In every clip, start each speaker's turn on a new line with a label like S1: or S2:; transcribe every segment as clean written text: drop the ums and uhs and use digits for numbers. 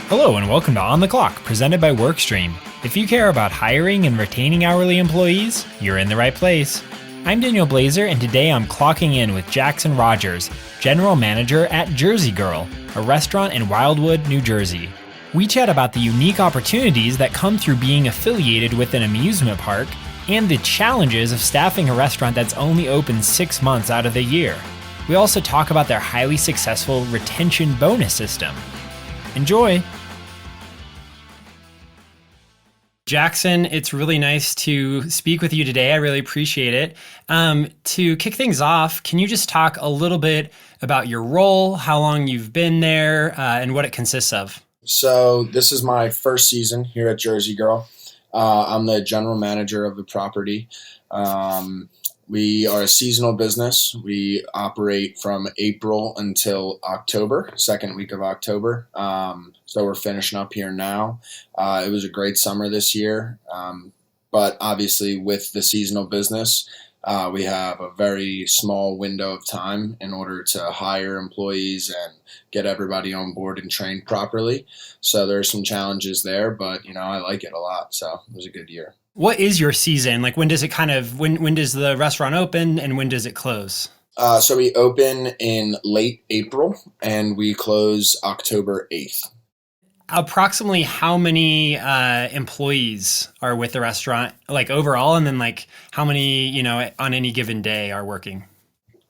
S1: Hello and welcome to On the Clock, presented by WorkStream. If you care about hiring and retaining hourly employees, you're in the right place. I'm Daniel Blazer, and today I'm clocking in with Jackson Rogers, General Manager at Jersey Girl, a restaurant in Wildwood, New Jersey. We chat about the unique opportunities that come through being affiliated with an amusement park and the challenges of staffing a restaurant that's only open 6 months out of the year. We also talk about their highly successful retention bonus system. Enjoy! Jackson, it's really nice to speak with you today. I really appreciate it. To kick things off, can you just talk a little bit about your role, how long you've been there, and what it consists of?
S2: So this is my first season here at Jersey Girl. I'm the general manager of the property. We are a seasonal business. We operate from April until October, second week of October. So we're finishing up here now. It was a great summer this year, but obviously with the seasonal business, we have a very small window of time in order to hire employees and get everybody on board and trained properly. So there's some challenges there, but I like it a lot. So it was a good year.
S1: What is your season? Like when does it when does the restaurant open and when does it close?
S2: So we open in late April and we close October 8th.
S1: Approximately how many employees are with the restaurant, like overall, and then like how many, on any given day are working?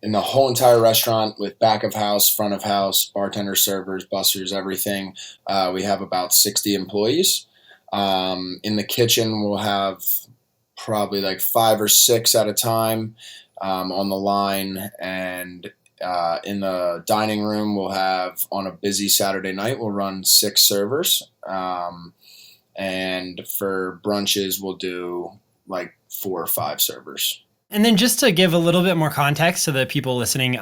S2: In the whole entire restaurant with back of house, front of house, bartenders, servers, bussers, everything, we have about 60 employees. In the kitchen, we'll have probably like 5 or 6 at a time on the line. And in the dining room, we'll have, on a busy Saturday night, we'll run 6 servers. And for brunches, we'll do like 4 or 5 servers.
S1: And then just to give a little bit more context to the people listening,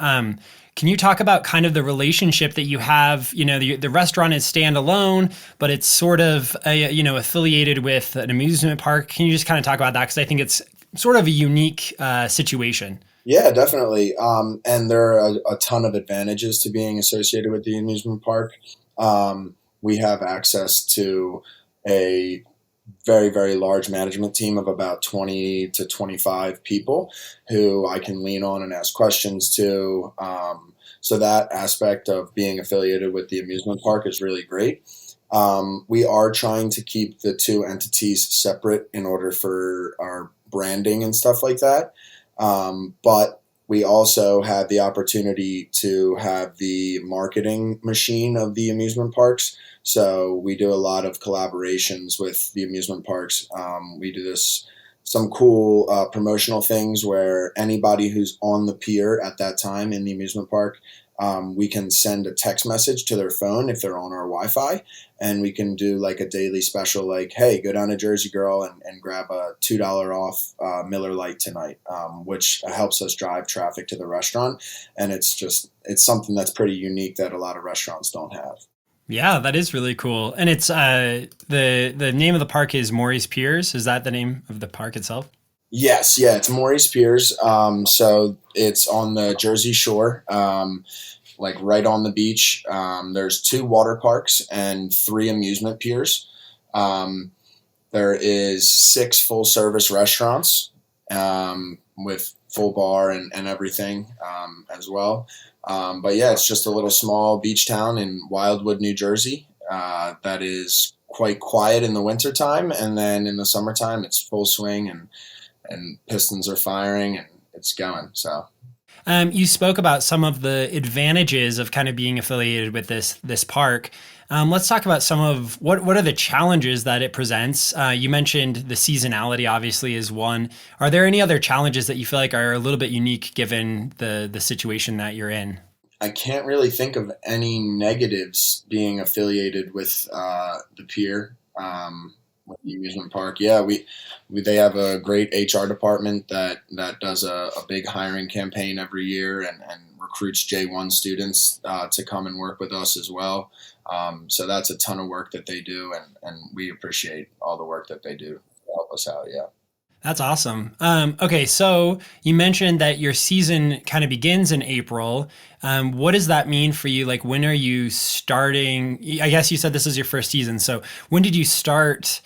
S1: can you talk about kind of the relationship that you have? The restaurant is standalone, but it's sort of affiliated with an amusement park. Can you just kind of talk about that? Because I think it's sort of a unique situation.
S2: Yeah, definitely. And there are a ton of advantages to being associated with the amusement park. We have access to a very, very large management team of about 20 to 25 people who I can lean on and ask questions to. So that aspect of being affiliated with the amusement park is really great. We are trying to keep the two entities separate in order for our branding and stuff like that. But we also had the opportunity to have the marketing machine of the amusement parks. So we do a lot of collaborations with the amusement parks. We do some cool promotional things where anybody who's on the pier at that time in the amusement park, we can send a text message to their phone if they're on our Wi-Fi, and we can do like a daily special like, hey, go down to Jersey Girl and grab a $2 off Miller Lite tonight, which helps us drive traffic to the restaurant. And it's something that's pretty unique that a lot of restaurants don't have.
S1: Yeah, that is really cool. And it's the name of the park is Maurice Piers. Is that the name of the park itself?
S2: Yes, yeah, it's Maurice Piers. So it's on the Jersey Shore, like right on the beach. There's 2 water parks and 3 amusement piers. There is 6 full service restaurants with full bar and everything as well. But yeah, it's just a little small beach town in Wildwood, New Jersey, that is quite quiet in the wintertime. And then in the summertime, it's full swing and pistons are firing and it's going. So
S1: You spoke about some of the advantages of kind of being affiliated with this park. Let's talk about some of what are the challenges that it presents. You mentioned the seasonality obviously is one. Are there any other challenges that you feel like are a little bit unique given the situation that you're in?
S2: I can't really think of any negatives being affiliated with the pier, with the amusement park. Yeah, they have a great HR department that does a big hiring campaign every year and recruits J1 students to come and work with us as well. So that's a ton of work that they do, and we appreciate all the work that they do to help us out. Yeah.
S1: That's awesome. Okay, so you mentioned that your season kind of begins in April. What does that mean for you? Like, when are you starting? I guess you said this is your first season. So, when did you start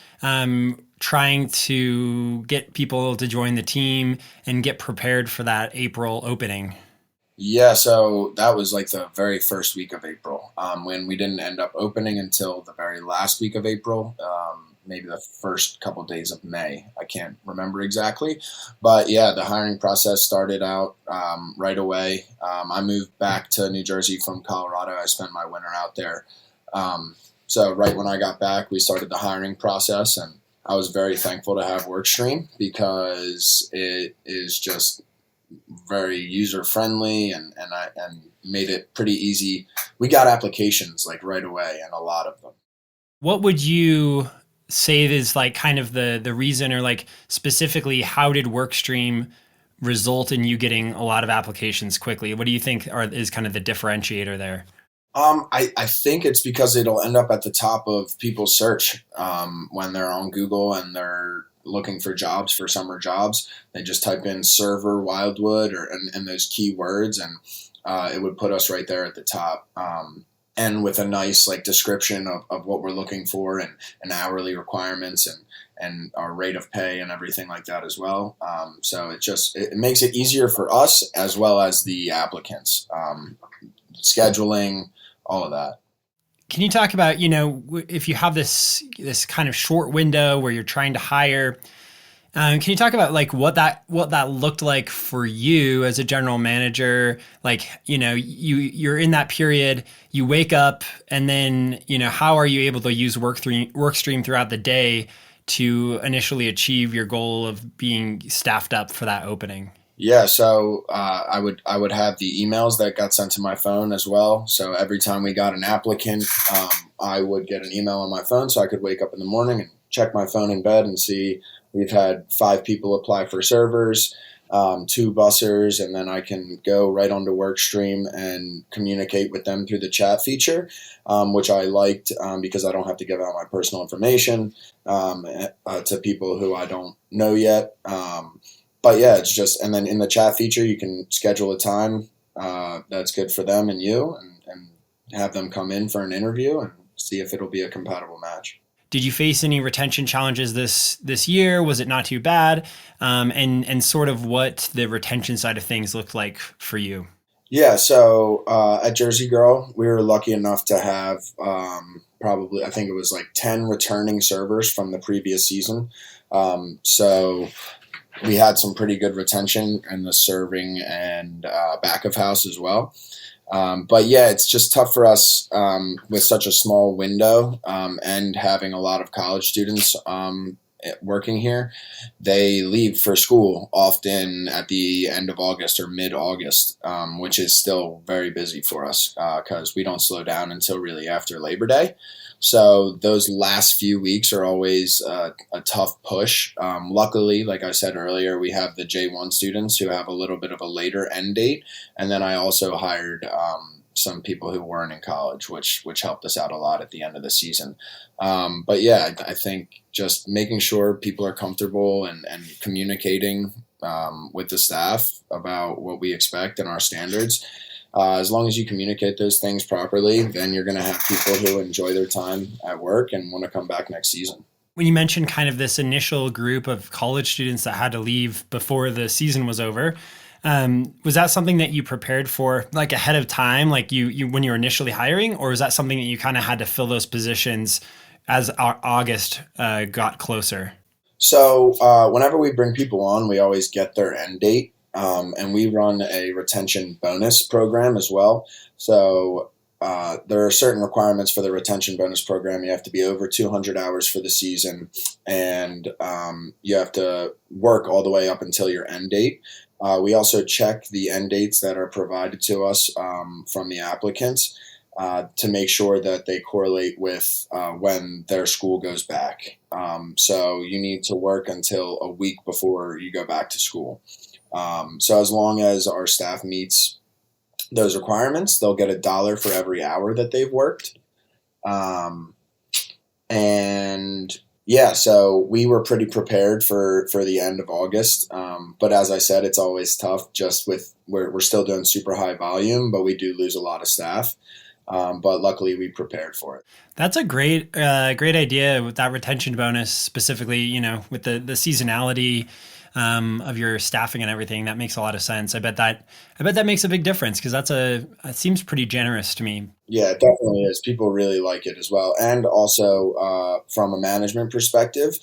S1: trying to get people to join the team and get prepared for that April opening?
S2: Yeah, so that was like the very first week of April, when we didn't end up opening until the very last week of April, maybe the first couple days of May. I can't remember exactly. But yeah, the hiring process started out right away. I moved back to New Jersey from Colorado. I spent my winter out there. So right when I got back, we started the hiring process, and I was very thankful to have WorkStream because it is just very user friendly, and made it pretty easy. We got applications like right away, and a lot of them.
S1: What would you say is like kind of the reason, or like specifically how did Workstream result in you getting a lot of applications quickly? What do you think is kind of the differentiator there?
S2: I think it's because it'll end up at the top of people's search when they're on Google and they're looking for jobs for summer jobs. They just type in server Wildwood and those keywords, and it would put us right there at the top. And with a nice like description of what we're looking for, and hourly requirements, and our rate of pay and everything like that as well. So it makes it easier for us as well as the applicants. Scheduling, all of that.
S1: Can you talk about, if you have this kind of short window where you're trying to hire, can you talk about like what that looked like for you as a general manager? Like, you're in that period, you wake up, and then, how are you able to use Workstream throughout the day to initially achieve your goal of being staffed up for that opening?
S2: Yeah, so I would have the emails that got sent to my phone as well. So every time we got an applicant, I would get an email on my phone, so I could wake up in the morning and check my phone in bed and see we've had 5 people apply for servers, 2 bussers, and then I can go right onto Workstream and communicate with them through the chat feature, which I liked, because I don't have to give out my personal information to people who I don't know yet. But yeah, it's just, and then in the chat feature, you can schedule a time that's good for them and you, and have them come in for an interview and see if it'll be a compatible match.
S1: Did you face any retention challenges this year? Was it not too bad? And sort of what the retention side of things looked like for you?
S2: Yeah, so at Jersey Girl, we were lucky enough to have, probably, I think it was like 10 returning servers from the previous season. So we had some pretty good retention in the serving and back of house as well. But yeah, it's just tough for us with such a small window, and having a lot of college students working here. They leave for school often at the end of August or mid August, which is still very busy for us because we don't slow down until really after Labor Day. So those last few weeks are always a tough push. Luckily, like I said earlier, we have the J1 students who have a little bit of a later end date, and then I also hired some people who weren't in college, which helped us out a lot at the end of the season. But yeah, I think just making sure people are comfortable, and communicating with the staff about what we expect and our standards. As long as you communicate those things properly, then you're going to have people who enjoy their time at work and want to come back next season.
S1: When you mentioned kind of this initial group of college students that had to leave before the season was over, was that something that you prepared for like ahead of time, like you when you were initially hiring, or was that something that you kind of had to fill those positions as August got closer?
S2: So whenever we bring people on, we always get their end date, and we run a retention bonus program as well. So there are certain requirements for the retention bonus program. You have to be over 200 hours for the season, and you have to work all the way up until your end date. We also check the end dates that are provided to us from the applicants to make sure that they correlate with when their school goes back. So you need to work until a week before you go back to school. So as long as our staff meets those requirements, they'll get $1 for every hour that they've worked. Um, and Yeah, so we were pretty prepared for the end of August. But as I said, it's always tough. Just with we're still doing super high volume, but we do lose a lot of staff. But luckily, we prepared for it.
S1: That's a great idea with that retention bonus specifically. With the seasonality of your staffing and everything, that makes a lot of sense. I bet that makes a big difference because it seems pretty generous to me.
S2: Yeah, it definitely is. People really like it as well. And also, from a management perspective,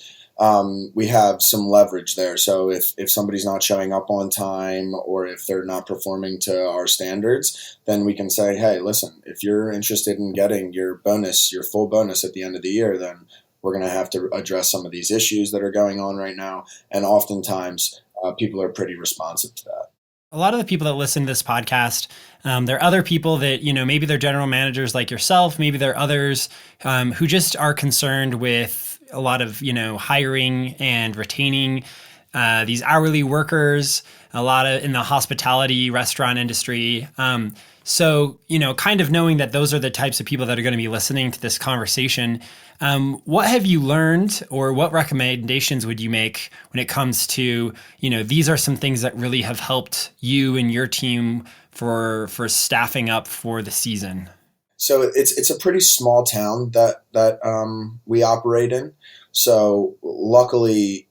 S2: we have some leverage there. So if somebody's not showing up on time or if they're not performing to our standards, then we can say, hey, listen, if you're interested in getting your bonus, your full bonus at the end of the year, then we're going to have to address some of these issues that are going on right now. And oftentimes, people are pretty responsive to that.
S1: A lot of the people that listen to this podcast, there are other people that, maybe they're general managers like yourself, maybe there are others who just are concerned with a lot of, hiring and retaining these hourly workers, a lot of in the hospitality restaurant industry. So, kind of knowing that those are the types of people that are going to be listening to this conversation, what have you learned or what recommendations would you make when it comes to, these are some things that really have helped you and your team for staffing up for the season?
S2: So it's a pretty small town that we operate in. So luckily,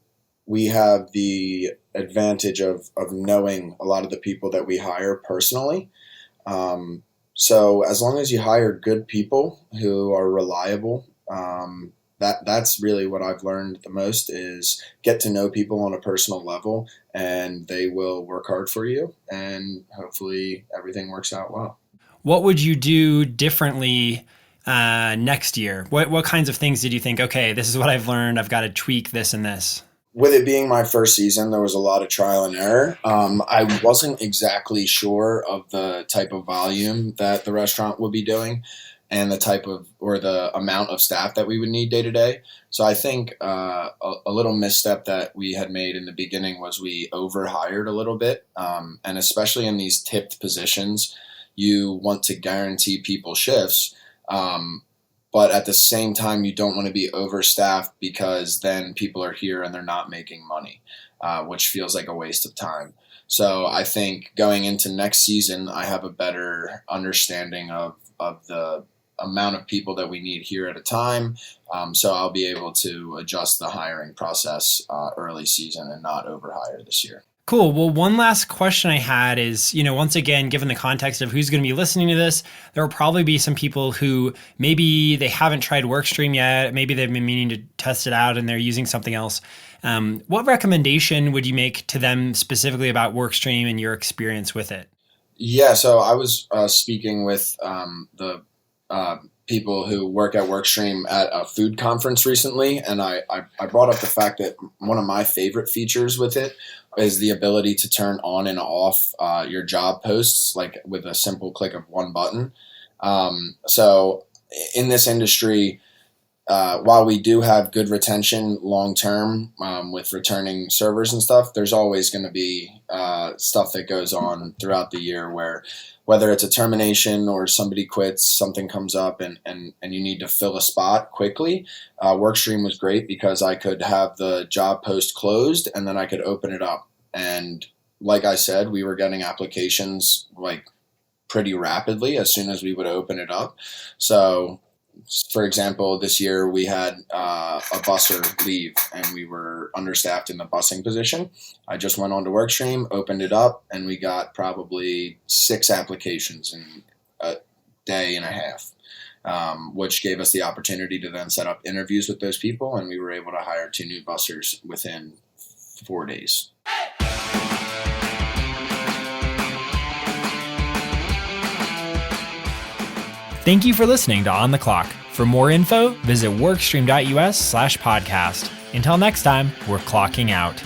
S2: we have the advantage of knowing a lot of the people that we hire personally. So as long as you hire good people who are reliable, that's really what I've learned the most is get to know people on a personal level, and they will work hard for you, and hopefully everything works out well.
S1: What would you do differently next year? What kinds of things did you think, okay, this is what I've learned, I've got to tweak this and this?
S2: With it being my first season, there was a lot of trial and error. I wasn't exactly sure of the type of volume that the restaurant would be doing and the type of or the amount of staff that we would need day to day. So I think a little misstep that we had made in the beginning was we overhired a little bit. And especially in these tipped positions, you want to guarantee people shifts. But at the same time, you don't want to be overstaffed because then people are here and they're not making money, which feels like a waste of time. So I think going into next season, I have a better understanding of the amount of people that we need here at a time. So I'll be able to adjust the hiring process early season and not overhire this year.
S1: Cool. Well, one last question I had is, once again, given the context of who's going to be listening to this, there will probably be some people who maybe they haven't tried WorkStream yet. Maybe they've been meaning to test it out and they're using something else. What recommendation would you make to them specifically about WorkStream and your experience with it?
S2: Yeah, so I was speaking with the people who work at WorkStream at a food conference recently, and I brought up the fact that one of my favorite features with it is the ability to turn on and off your job posts, like with a simple click of one button. So in this industry, while we do have good retention long term with returning servers and stuff, there's always going to be stuff that goes on throughout the year where whether it's a termination or somebody quits, something comes up and you need to fill a spot quickly. WorkStream was great because I could have the job post closed and then I could open it up. And like I said, we were getting applications like pretty rapidly as soon as we would open it up. So for example, this year we had a busser leave and we were understaffed in the bussing position. I just went on to WorkStream, opened it up, and we got probably 6 applications in a day and a half, which gave us the opportunity to then set up interviews with those people, and we were able to hire 2 new bussers within 4 days.
S1: Thank you for listening to On the Clock. For more info, visit workstream.us/podcast. Until next time, we're clocking out.